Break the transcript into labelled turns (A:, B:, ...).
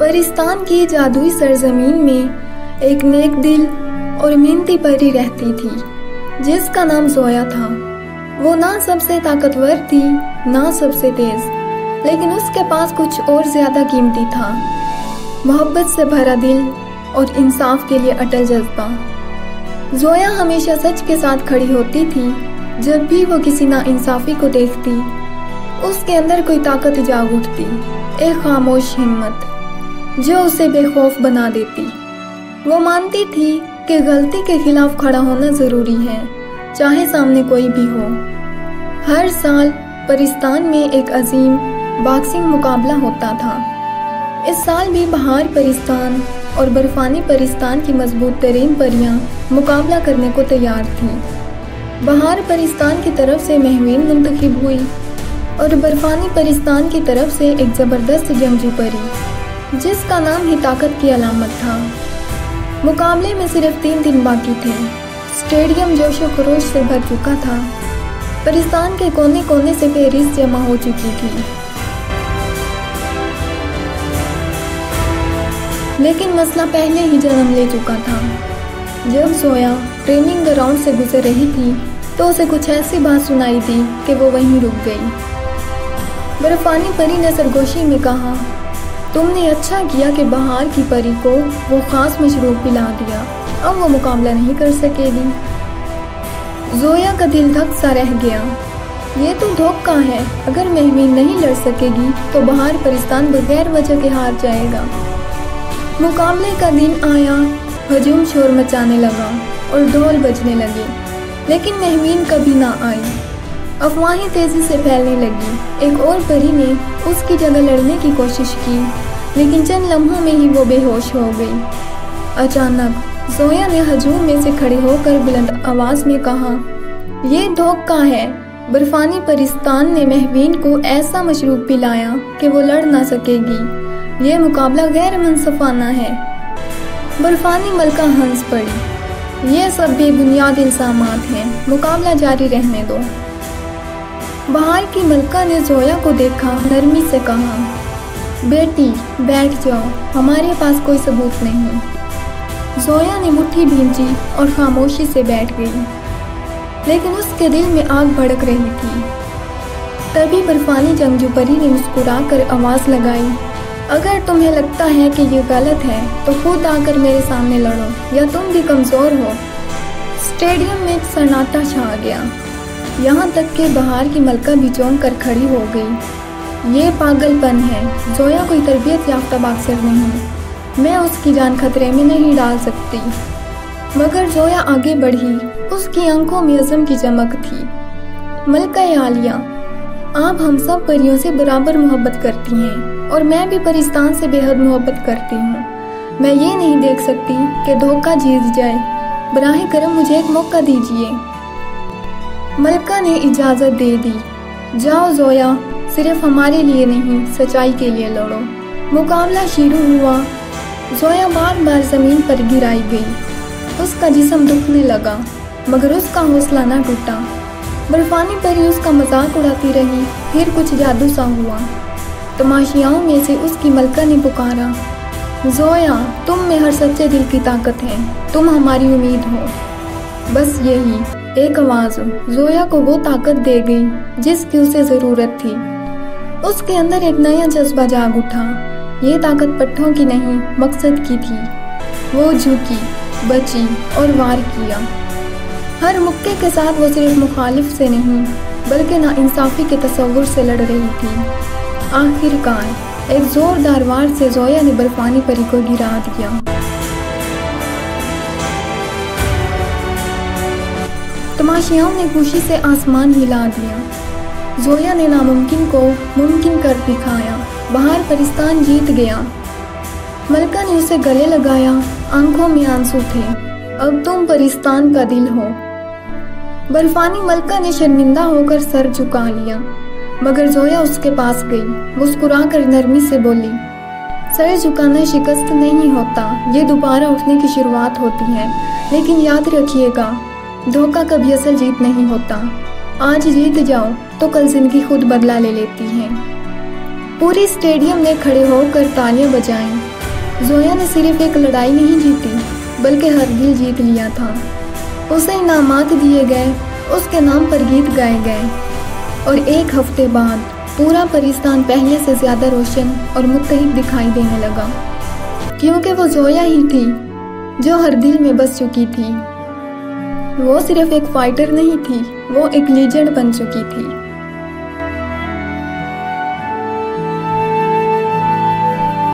A: परिस्तान की जादुई सरजमीन में एक नेक दिल और मेहनती परी रहती थी जिसका नाम जोया था। वो ना सबसे ताकतवर थी ना सबसे तेज, लेकिन उसके पास कुछ और ज्यादा कीमती था, मोहब्बत से भरा दिल और इंसाफ के लिए अटल जज्बा। जोया हमेशा सच के साथ खड़ी होती थी। जब भी वो किसी नाइंसाफी को देखती, उसके अंदर कोई ताकत जाग उठती, एक खामोश हिम्मत जो उसे बेखौफ बना देती। वो मानती थी कि गलती के खिलाफ खड़ा होना जरूरी है, चाहे सामने कोई भी हो। हर साल परिस्तान में एक अजीम बॉक्सिंग मुकाबला होता था। इस साल भी बहार परिस्तान और बर्फानी परिस्तान की मजबूत तरीन परियां मुकाबला करने को तैयार थीं। बहार परिस्तान की तरफ से महवीन मुंतखब हुई और बर्फानी परिस्तान की तरफ से एक जबरदस्त जंगजू परी जिसका नाम ही ताकत की अलामत था। मुकाबले में सिर्फ 3 दिन बाकी थे। स्टेडियम जोशो खरोश से भर चुका था। परिस्तान के कोने कोने से फहरिस्त जमा हो चुकी थी, लेकिन मसला पहले ही जन्म ले चुका था। जब जोया ट्रेनिंग ग्राउंड से गुजर रही थी तो उसे कुछ ऐसी बात सुनाई दी कि वो वहीं रुक गई। बर्फानी परी ने सरगोशी में कहा, तुमने अच्छा किया कि बहार की परी को वो खास मशरूब पिला दिया, अब वो मुकाबला नहीं कर सकेगी। जोया का दिल धक सा रह गया। ये तो धोखा है, अगर महवीन नहीं लड़ सकेगी तो बहार परिस्तान बगैर वजह के हार जाएगा। मुकाबले का दिन आया, हजूम शोर मचाने लगा और ढोल बजने लगे, लेकिन महवीन कभी ना आई। अफवाहें तेजी से फैलने लगी। एक और परी ने उसकी जगह लड़ने की कोशिश की, लेकिन चंद लम्हों में ही वो बेहोश हो गई। अचानक जोया ने हजूम में से खड़े होकर बुलंद आवाज में कहा, ये धोखा है। बर्फानी परिस्तान ने महवीन को ऐसा मशरूब पिलाया कि वो लड़ ना सकेगी। ये मुकाबला गैर मुनसफाना है। बर्फानी मलका हंस पड़ी। ये सब बेबुनियाद इल्जामात हैं, मुकाबला जारी रहने दो। बहार की मलका ने जोया को देखा, नरमी से कहा, बेटी बैठ जाओ, हमारे पास कोई सबूत नहीं। जोया ने मुट्ठी भींची और खामोशी से बैठ गई, लेकिन उसके दिल में आग भड़क रही थी। तभी बर्फानी जंगजू परी ने मुस्कुराकर आवाज लगाई, अगर तुम्हें लगता है कि ये गलत है तो खुद आकर मेरे सामने लड़ो, या तुम भी कमजोर हो। स्टेडियम में सन्नाटा छा गया, यहाँ तक कि बहार की मलका भी चौंक कर खड़ी हो गई। ये पागलपन है। जोया कोई तरबियत याफ्ता बॉक्सर नहीं, मैं उसकी जान खतरे में नहीं डाल सकती। मगर जोया आगे बढ़ी। उसकी आंखों में अज़म की चमक थी। मलका आलिया, आप हम सब परियों से बराबर मोहब्बत करती हैं और मैं भी परिस्तान से बेहद मोहब्बत करती हूँ। मैं ये नहीं देख सकती कि धोखा जीत जाए। बराहे करम मुझे एक मौका दीजिए। मलका ने इजाजत दे दी। जाओ जोया, सिर्फ हमारे लिए नहीं, सच्चाई के लिए लड़ो। मुकाबला शुरू हुआ। जोया बार बार जमीन पर गिराई गई। उसका जिस्म दुखने लगा, मगर उसका हौसला न टूटा। बर्फानी परी उसका मजाक उड़ाती रही। फिर कुछ जादू सा हुआ। तमाशियाओं में से उसकी मलका ने पुकारा, जोया, तुम में हर सच्चे दिल की ताकत है, तुम हमारी उम्मीद हो। बस यही एक आवाज जोया को वो ताकत दे गई जिसकी उसे जरूरत थी। उसके अंदर एक नया जज्बा जाग उठा। ये ताकत पट्टों की नहीं, मकसद की थी। वो झुकी, बची और वार किया। हर मुक्के के साथ वो सिर्फ मुखालिफ से नहीं, बल्कि नाइंसाफी के तस्वुर से लड़ रही थी। आखिरकार एक जोरदार वार से जोया ने बर्फानी परी को गिरा दिया। तमाशियाओं ने खुशी से आसमान हिला दिया। जोया ने नामुमकिन को मुमकिन कर दिखाया। बहार परिस्तान जीत गया। मलका ने उसे गले लगाया। आंखों में आंसू थे। अब तुम परिस्तान का दिल हो। बर्फानी मलका ने शर्मिंदा होकर सर झुका लिया, मगर जोया उसके पास गई। मुस्कुराकर नरमी से बोली, सर झुकाना शिकस्त नहीं होता, ये दोबारा उठने की शुरुआत होती है। लेकिन याद रखिएगा, धोखा कभी असल जीत नहीं होता। आज जीत जाओ तो कल जिंदगी खुद बदला ले लेती है। पूरी स्टेडियम ने खड़े होकर तालियां बजाईं। जोया ने सिर्फ एक लड़ाई नहीं जीती बल्कि हर दिल जीत लिया था। उसे इनामात दिए गए, उसके नाम पर गीत गाए गए और एक हफ्ते बाद पूरा परिस्तान पहले से ज़्यादा रोशन और मुत्तहिद दिखाई देने लगा, क्योंकि वो जोया ही थी जो हर दिल में बस चुकी थी। वो सिर्फ एक फाइटर नहीं थी, वो एक लीजेंड बन चुकी थी।